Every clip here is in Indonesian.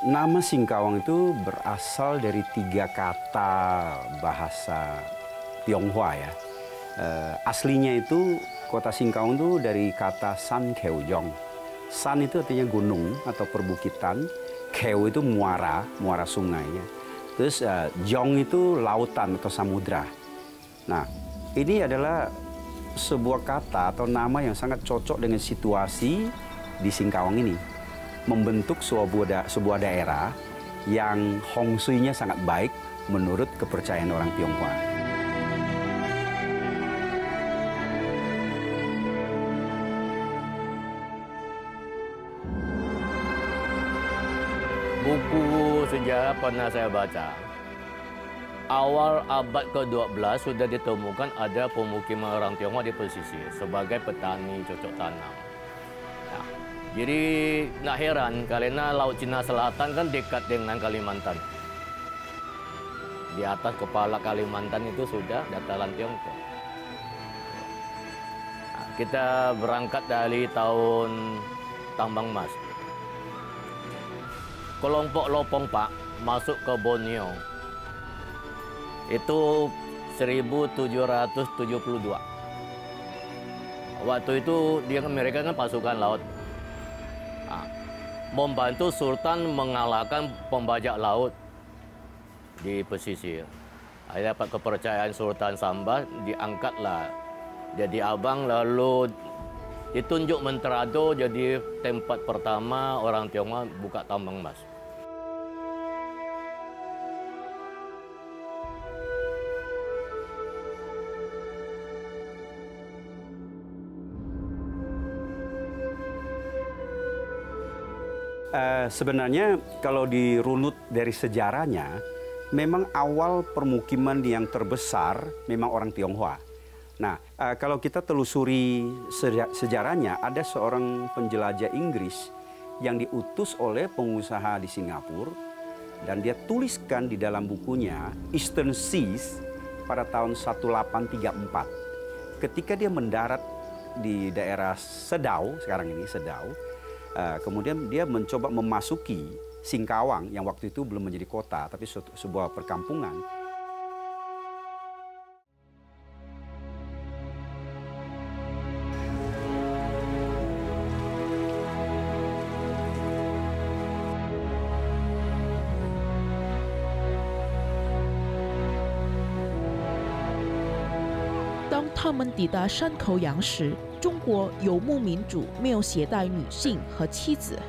Nama Singkawang itu berasal dari 3 kata bahasa Tionghoa ya. Aslinya itu kota Singkawang itu dari kata San Keujong. San itu artinya gunung atau perbukitan. Keu itu muara, muara sungai ya. Terus Jong itu lautan atau samudra. Nah, ini adalah sebuah kata atau nama yang sangat cocok dengan situasi di Singkawang ini. Membentuk sebuah daerah yang Hong Shui-nya sangat baik menurut kepercayaan orang Tionghoa. Buku sejarah pernah saya baca. Awal abad ke-12 sudah ditemukan ada pemukiman orang Tionghoa di pesisir sebagai petani cocok tanam. Nah, jadi nak heran karena Laut Cina Selatan kan dekat dengan Kalimantan. Di atas kepala Kalimantan itu sudah dataran Tiongkok. Nah, kita berangkat dari tahun tambang emas. Kelompok Lopong Pak masuk ke Borneo itu 1772. Waktu itu mereka kan pasukan laut. Nah, membantu Sultan mengalahkan pembajak laut di pesisir. Akhirnya dapat kepercayaan Sultan Samba, diangkatlah jadi abang, lalu ditunjuk Menterado jadi tempat pertama orang Tionghoa buka tambang emas. Sebenarnya kalau dirunut dari sejarahnya, memang awal permukiman yang terbesar memang orang Tionghoa. Nah, kalau kita telusuri sejarahnya, ada seorang penjelajah Inggris yang diutus oleh pengusaha di Singapura, dan dia tuliskan di dalam bukunya Eastern Seas pada tahun 1834. Ketika dia mendarat di daerah Sedau, sekarang ini Sedau, kemudian dia mencoba memasuki Singkawang yang waktu itu belum menjadi kota, tapi sebuah perkampungan.当他们抵达山口洋时，中国游牧民主没有携带女性和妻子。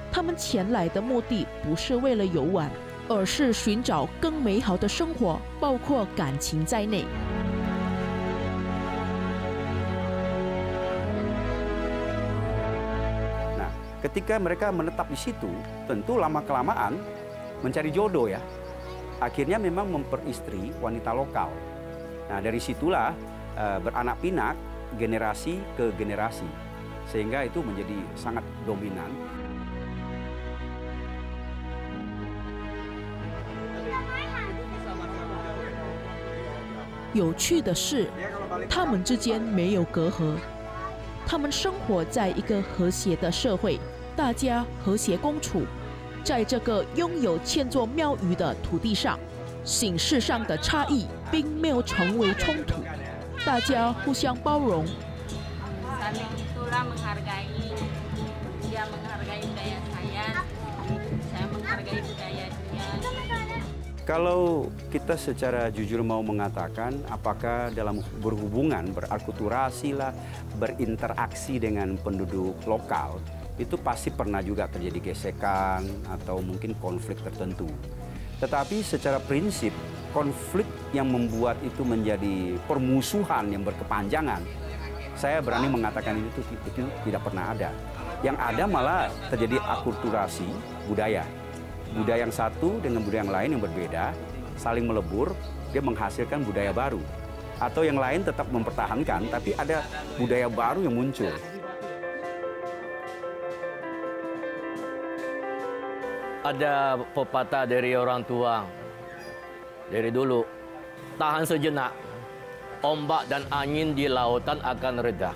他们前来的目的不是为了游玩，而是寻找更美好的生活，包括感情在内。Nah, ketika mereka menetap di situ, tentu lama-kelamaan mencari jodoh ya. Akhirnya memang memperistri wanita lokal. Nah, dari situlah beranak pinak generasi ke generasi, sehingga itu menjadi sangat dominan. 有趣的是，他们之间没有隔阂，他们生活在一个和谐的社会，大家和谐共处，在这个拥有千座庙宇的土地上，形式上的差异并没有成为冲突，大家互相包容。 Saling itulah menghargai, dia menghargai budaya saya menghargai budaya dia. Kalau kita secara jujur mau mengatakan apakah dalam berhubungan, berakulturasi lah, berinteraksi dengan penduduk lokal, itu pasti pernah juga terjadi gesekan atau mungkin konflik tertentu. Tetapi secara prinsip, konflik yang membuat itu menjadi permusuhan yang berkepanjangan, saya berani mengatakan itu tidak pernah ada. Yang ada malah terjadi akulturasi budaya. Budaya yang satu dengan budaya yang lain yang berbeda, saling melebur, dia menghasilkan budaya baru. Atau yang lain tetap mempertahankan, tapi ada budaya baru yang muncul. Ada pepatah dari orang tua, dari dulu, tahan sejenak, ombak dan angin di lautan akan reda.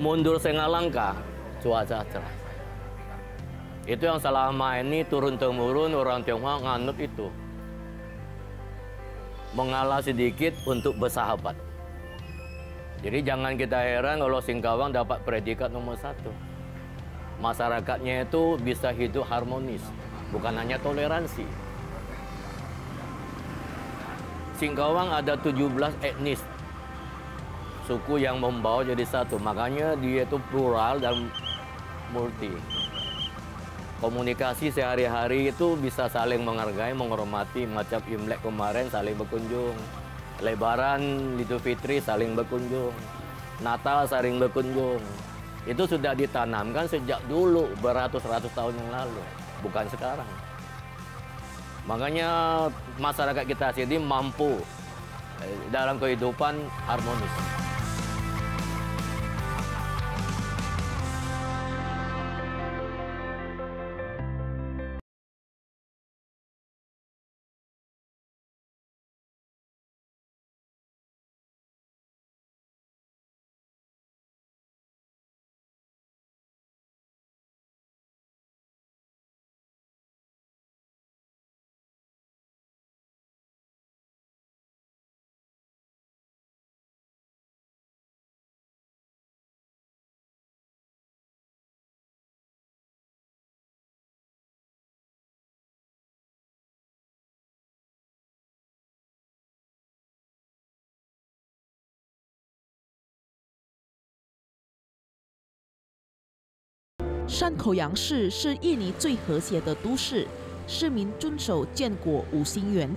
Mundur setengah langkah, cuaca cerah. Itu yang selama ini turun-temurun orang Tionghoa nganut itu. Mengalah sedikit untuk bersahabat. Jadi jangan kita heran kalau Singkawang dapat predikat nomor 1. Masyarakatnya itu bisa hidup harmonis, bukan hanya toleransi. Singkawang ada 17 etnis suku yang membawa jadi satu, makanya dia itu plural dan multi. Komunikasi sehari-hari itu bisa saling menghargai, menghormati. Macam Imlek kemarin saling berkunjung, Lebaran, Idul Fitri saling berkunjung, Natal saling berkunjung. Itu sudah ditanamkan sejak dulu, beratus-ratus tahun yang lalu, bukan sekarang. Makanya masyarakat kita sini mampu dalam kehidupan harmonis.山口洋市是印尼最和谐的都市，市民遵守建国5星原则。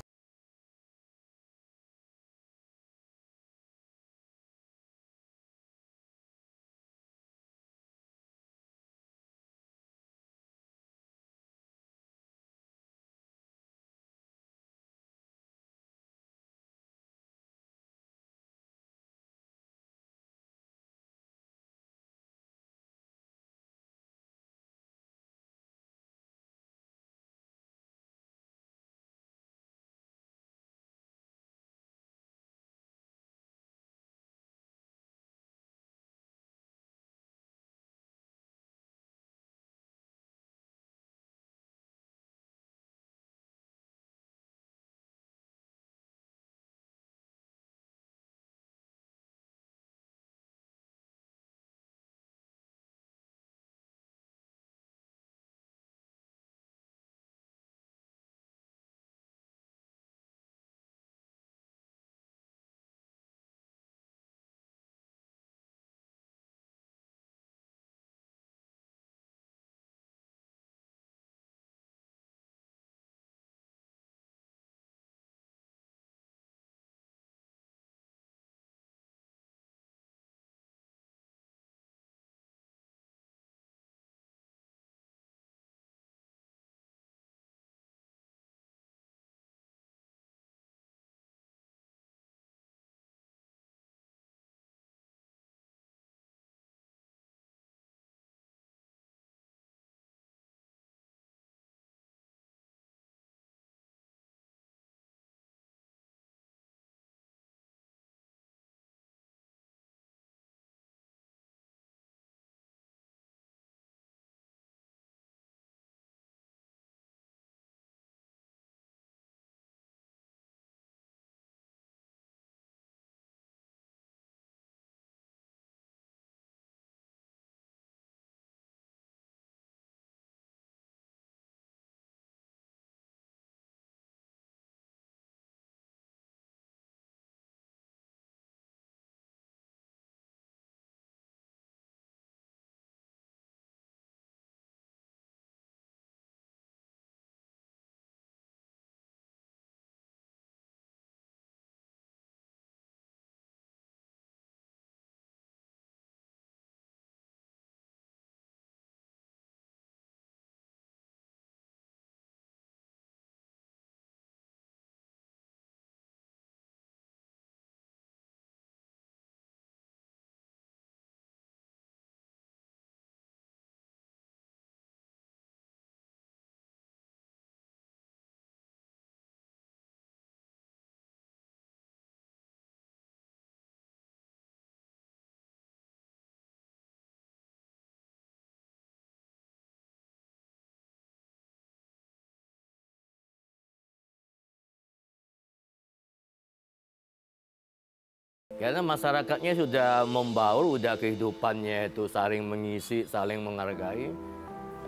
Karena masyarakatnya sudah membaur, sudah kehidupannya itu saling mengisi, saling menghargai.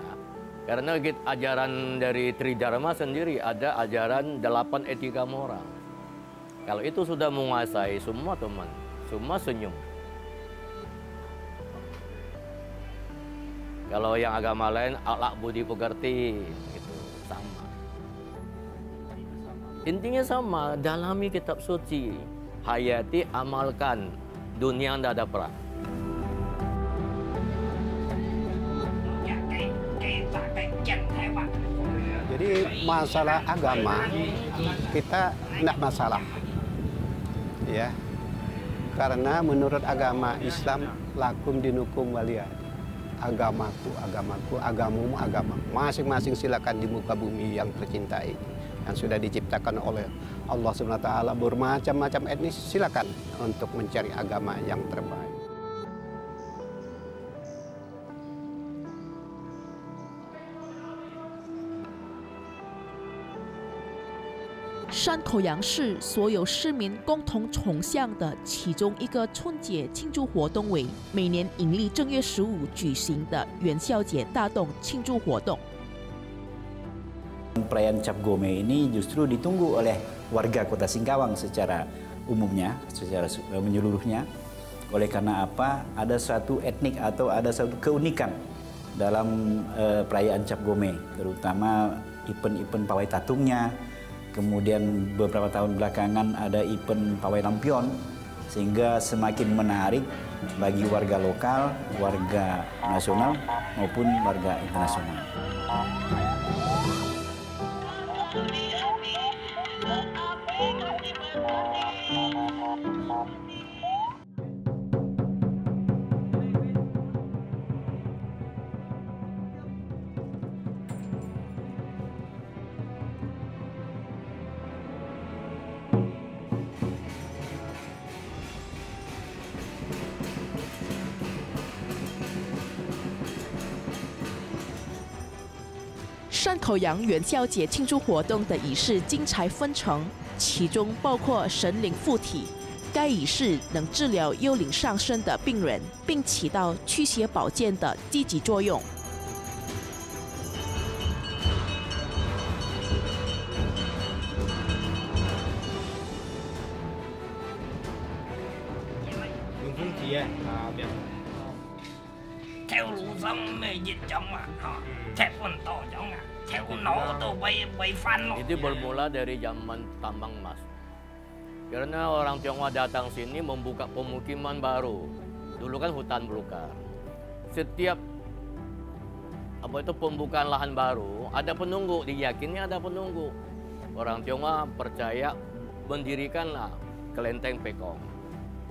Nah, karena ajaran dari Tridharma sendiri ada ajaran 8 etika moral. Kalau itu sudah menguasai semua teman, semua senyum. Kalau yang agama lain, akhlak budi pekerti, gitu, sama. Intinya sama, dalami kitab suci. Hayati, amalkan, dunia tidak ada perang. Jadi masalah agama kita tidak masalah, ya. Karena menurut agama Islam lakum dinukum waliya. Agamaku, agamaku, agamamu, agama. Masing-masing silakan di muka bumi yang tercintai, yang sudah diciptakan oleh Allah SWT, bermacam-macam etnis, silakan untuk mencari agama yang terbaik. 山口洋是所有市民共同崇尚的其中一个春节庆祝活动，为每年阴历正月15举行的元宵节大动庆祝活动。 Perayaan Cap Gome ini justru ditunggu oleh warga Kota Singkawang secara umumnya, secara menyeluruhnya. Oleh karena apa? Ada suatu etnik atau ada suatu keunikan dalam perayaan Cap Gome, terutama event-event pawai tatungnya. Kemudian beberapa tahun belakangan ada event pawai lampion, sehingga semakin menarik bagi warga lokal, warga nasional maupun warga internasional. "山口洋元宵节庆祝活动的仪式精彩纷呈，其中包括神灵附体。该仪式能治疗幽灵上身的病人，并起到驱邪保健的积极作用。 theo lũ sông mê dịch trong theo pun to trong theo nó tuh bay fan. Itu bermula dari zaman tambang emas. Karena orang Tionghoa datang sini membuka pemukiman baru. Dulu kan hutan belukar. Setiap pembukaan lahan baru ada penunggu, diyakinnya ada penunggu. Orang Tionghoa percaya mendirikanlah kelenteng Pekong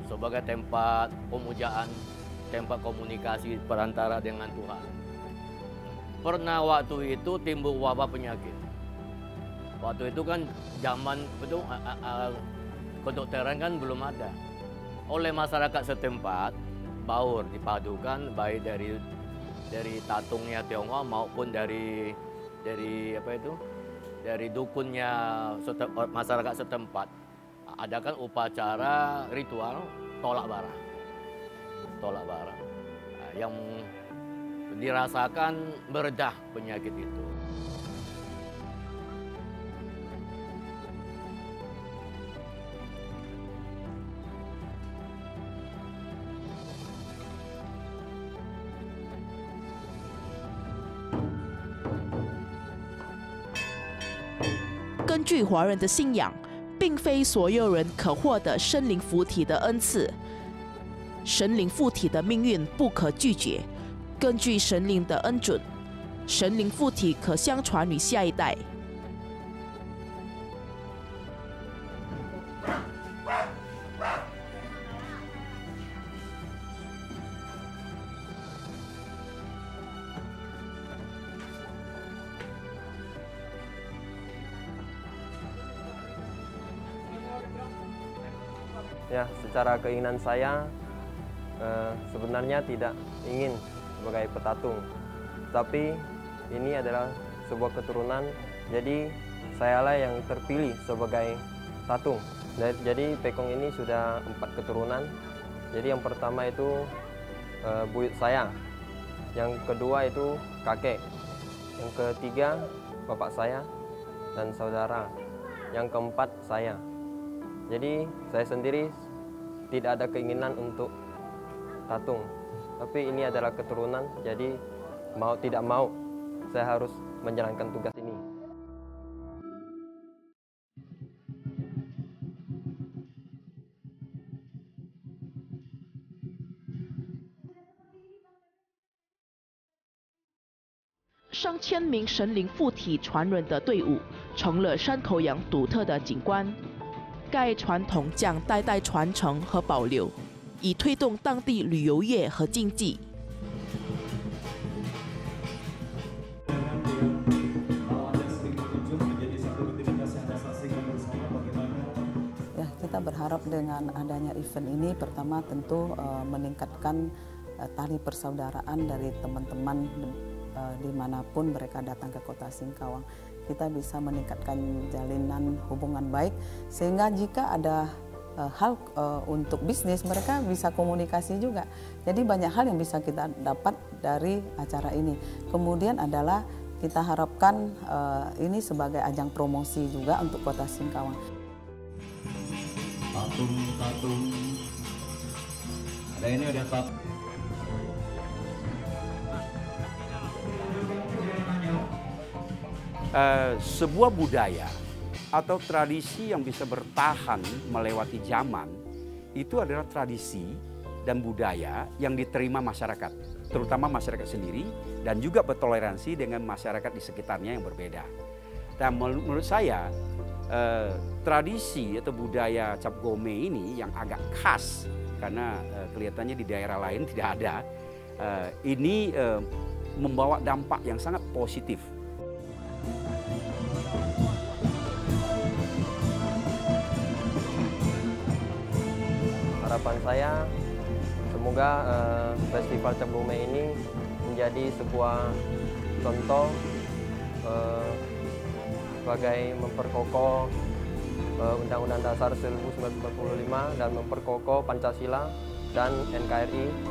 sebagai tempat pemujaan, tempat komunikasi perantara dengan Tuhan. Pernah waktu itu timbul wabah penyakit. Waktu itu kan zaman betul kedokteran kan belum ada. Oleh masyarakat setempat baur dipadukan baik dari tatungnya Tionghoa maupun dari dukunnya masyarakat setempat. Adakan upacara ritual tolak bara. Nah, yang dirasakan beredah penyakit itu. "根据华人的信仰，并非所有人可获得生灵附体的恩赐。 神灵附体的命运不可拒绝。根据神灵的恩准，神灵附体可相传于下一代。 Ya, secara keinginan saya sebenarnya tidak ingin sebagai petatung, tapi ini adalah sebuah keturunan, jadi sayalah yang terpilih sebagai tatung. Jadi Pekong ini sudah 4 keturunan. Jadi yang pertama itu buyut saya, yang kedua itu kakek, yang ketiga bapak saya dan saudara, yang keempat saya. Jadi saya sendiri tidak ada keinginan untuk tatung, tapi ini adalah keturunan, jadi mau tidak mau saya harus menjalankan tugas ini.上千名神灵附体传人的队伍，成了山口洋独特的景观。该传统将代代传承和保留，以推动当地旅游业和经济。 Kita berharap dengan adanya event ini pertama tentu meningkatkan tali persaudaraan dari teman-teman dimanapun mereka datang ke Kota Singkawang. Kita bisa meningkatkan jalinan hubungan baik sehingga jika ada hal untuk bisnis mereka bisa komunikasi juga. Jadi banyak hal yang bisa kita dapat dari acara ini. Kemudian adalah kita harapkan ini sebagai ajang promosi juga untuk Kota Singkawang. Tatung. Ada ini udah top. Sebuah budaya atau tradisi yang bisa bertahan melewati zaman itu adalah tradisi dan budaya yang diterima masyarakat, terutama masyarakat sendiri dan juga bertoleransi dengan masyarakat di sekitarnya yang berbeda. Dan menurut saya tradisi atau budaya Cap Gome ini yang agak khas karena kelihatannya di daerah lain tidak ada, ini membawa dampak yang sangat positif. Harapan saya semoga Festival Cap Gome ini menjadi sebuah contoh sebagai memperkokoh Undang-Undang Dasar 1945 dan memperkokoh Pancasila dan NKRI